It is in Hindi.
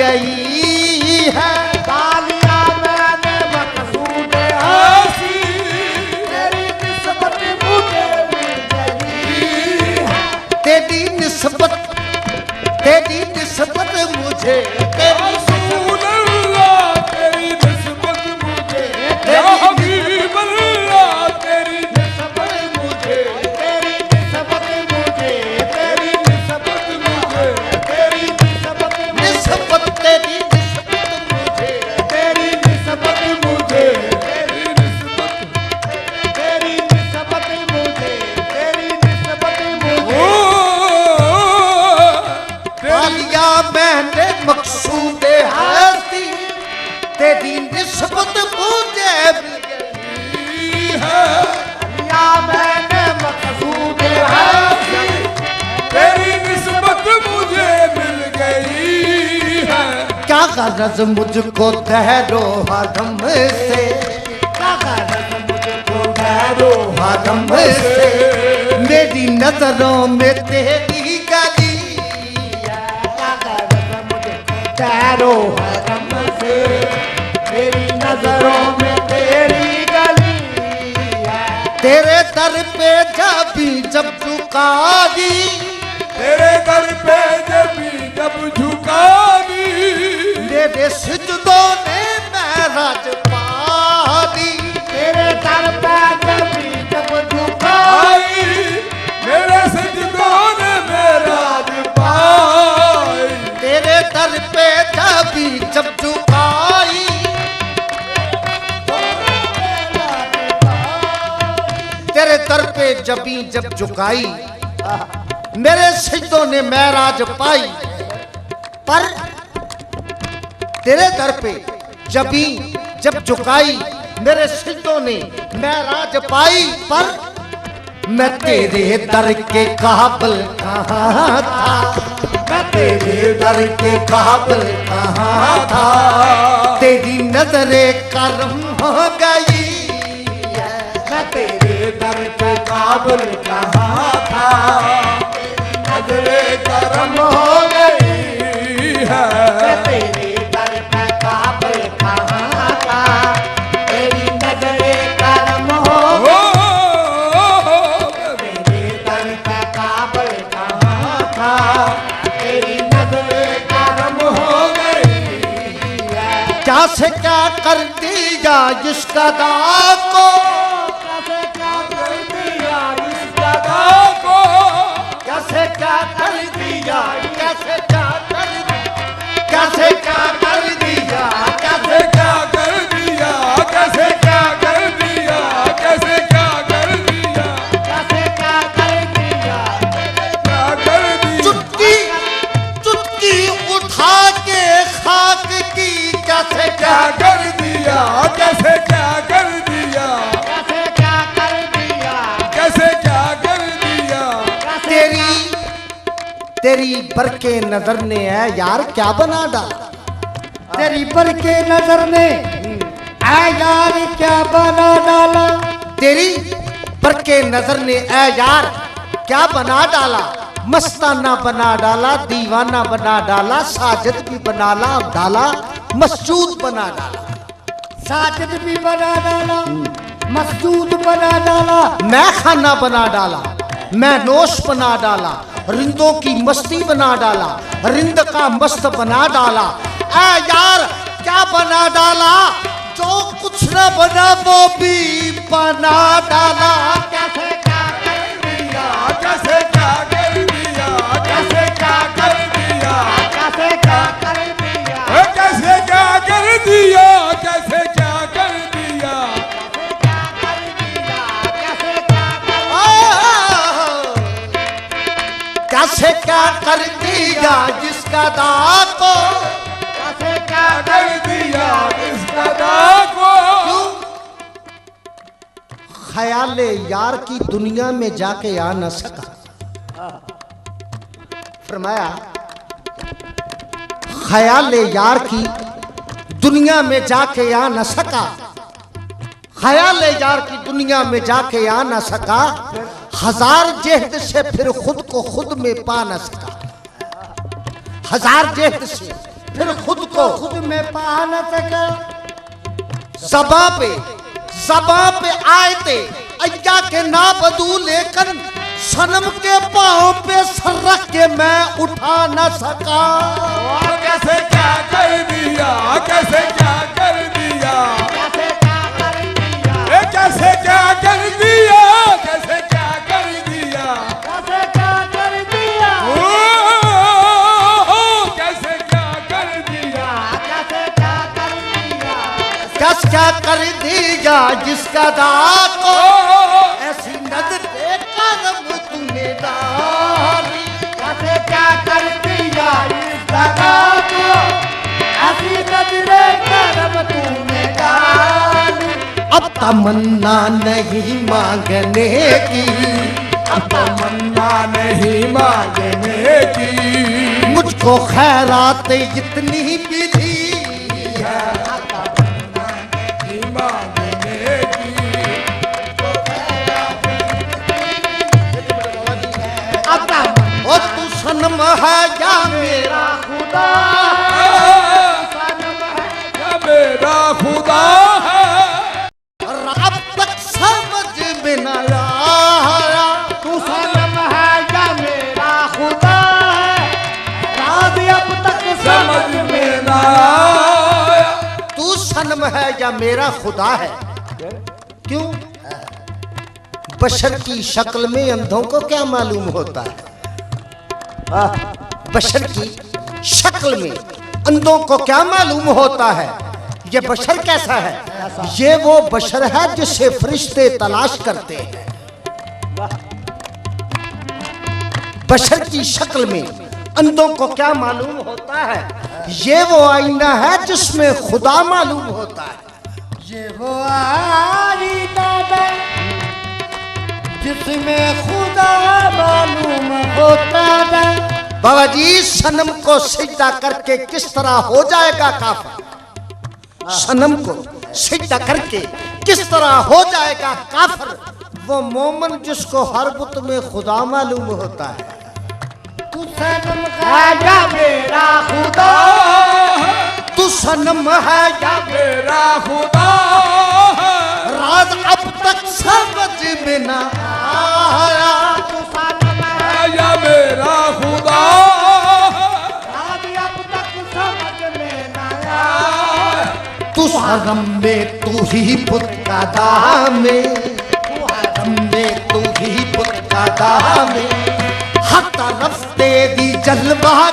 गई है। पालिया मैंने मकसूद हंसी, तेरी निस्बत मुझे मिल गई है। तेरी निस्बत मुझे, तेरी रसूल अल्लाह तेरी निस्बत मुझे, या हबीब अल्लाह तेरी निस्बत मुझे, तेरी निस्बत मुझे, तेरी निस्बत मुझे, तेरी निस्बत निस्बत, तेरी निस्बत मुझे, तेरी निस्बत मुझे, तेरी निस्बत, तेरी निस्बत मुझे, तेरी निस्बत मुझे। पालिया मैंने मकसूद हस्ती, तेरी निस्बत मुझे मिल गई है। या मैंने मकसूद हस्ती, तेरी निस्बत मुझे मिल गई है। क्या गरज मुझको दहरो हरम से, क्या गरज मुझको गैरो हरम से, मेरी नजरों में तेरी गली है। क्या गरज मुझको गैरो हरम से, मेरी नजरों में तेरी गली है। तेरे दर पे जब झुका दी, तेरे दर पे जब झुका दी, मेरे सिजदों ने महराज पा दी। तेरे दर पे जब झुकाई, मेरे सजदों ने मेराज पाई। तेरे दर पे जब झुकाई, तेरे दर पे जब झुकाई, मेरे सिजदों ने महराज पाई। पर तेरे दर पे जब झुकाई, मेरे सिजदों ने महराज पाई। पर मैं तेरे दर के काबिल कहाँ था, मैं तेरे दर के काबिल कहाँ था, तेरी नजरे करम हो गई है। मैं तेरे दर के काबिल कहाँ था, नजरे करम हो गई है। मैं तेरे दर के काबिल कहाँ था, तेरी नजरे करम हो गई। तेरे दर के काबिल कहाँ था, तेरी नजरे करम हो गई है। क्या से क्या कर दिया इसका दा को, कैसे क्या कर दिया इस जगह को, कैसे क्या कर दिया, कैसे क्या कर दिया, कैसे क्या कर दिया, कैसे क्या कर दिया, कैसे क्या कर दिया, कैसे क्या कर दिया, कैसे क्या कर दिया, क्या कर दिया। चुटकी उठा के खाक की, कैसे क्या कर दिया, कैसे क्या कर दिया, कैसे क्या कर दिया, कैसे क्या कर दिया। तेरी बरके नजर ने है यार क्या बना डाला, तेरी पर के नजर ने ऐ यार क्या बना डाला, तेरी बरके नजर ने है यार क्या बना डाला। मस्ताना बना डाला, दीवाना बना डाला, साजिद भी बना डाला, मस्जूद बना डाला। साजिद भी बना डाला, मस्जूद बना डाला, मैं खाना बना डाला, मैं नोश बना डाला, रिंदों की मस्ती बना डाला, रिंद का मस्त बना डाला। ऐ यार क्या बना डाला, जो कुछ न बना वो भी बना डाला। कैसे क्या कर दिया, कैसे क्या कर दिया, कैसे क्या कर दिया, कैसे क्या कर दिया, कैसे क्या कर दिया, कैसे क्या कर दिया, कैसे क्या कर कैसे क्या कर दिया जिसका दाग को, कैसे क्या कर दिया इसका दाग को। ख्याले यार की दुनिया में जाके आ न सका। फरमाया ख्याले यार की दुनिया में जाके आ न सका, ख्याले यार की दुनिया में जाके आ न सका, हजार जेहद से फिर खुद को खुद में पा न सका। हजार जेहद से फिर खुद को खुद में पा न सका। ज़बां पे आए थे अय्या के ना बदू, लेकिन सनम के पाँव पे सर रख के मैं उठा न सका। और कैसे क्या कर दिया, कैसे क्या कर दिया, कैसे क्या कर दिया, कैसे क्या कर दिया, कैसे क्या कर दिया, कैसे क्या कर दिया, कैसे क्या कर दिया, कैसे क्या कर दिया, कस क्या कर दिया जिसका दाग को ऐसी नजर करम तूने डाली। कैसे क्या कर दिया इस जगह को, ऐसी नजरे करम तूने डाली। अब तमन्ना नहीं मांगने की, अब तमन्ना नहीं मांगने की, मुझको खैरात इतनी भी दी है। नहीं मांगने की, अब ओ तू सनम है या मेरा खुदा सनम है या मेरा खुदा है। और अब तक समझ में न आया तू सनम है या मेरा खुदा है, राज अब तक समझ में न आया। तू सनम है या मेरा खुदा है। क्यों? बशर की शक्ल में अंधों को क्या मालूम होता है? बशर की शक्ल में अंधों को क्या मालूम होता है? ये बशर कैसा है? ये वो बशर है जिसे फरिश्ते तलाश करते हैं। बशर की शक्ल में अंधों को क्या मालूम होता है? ये वो आईना है जिसमें खुदा मालूम होता है। ये वो आईना है जिसमें खुदा मालूम होता है। बाबा जी, सनम को सिजदा करके किस तरह हो जाएगा काफिर? सनम को सिजदा करके किस तरह हो जाएगा काफिर? वो मोमन जिसको हर बुत में खुदा मालूम होता है। तू सनम है या मेरा खुदा, तू सनम है या मेरा खुदा, राज अब तक समझ में ना आया। तू सनम है या मेरा खुदा, राज अब तक समझ में न आया। तू हरम में तू ही पुत का दामे, तू हरम में तू ही पुत का दामे, हर तरफ तेरी जलवा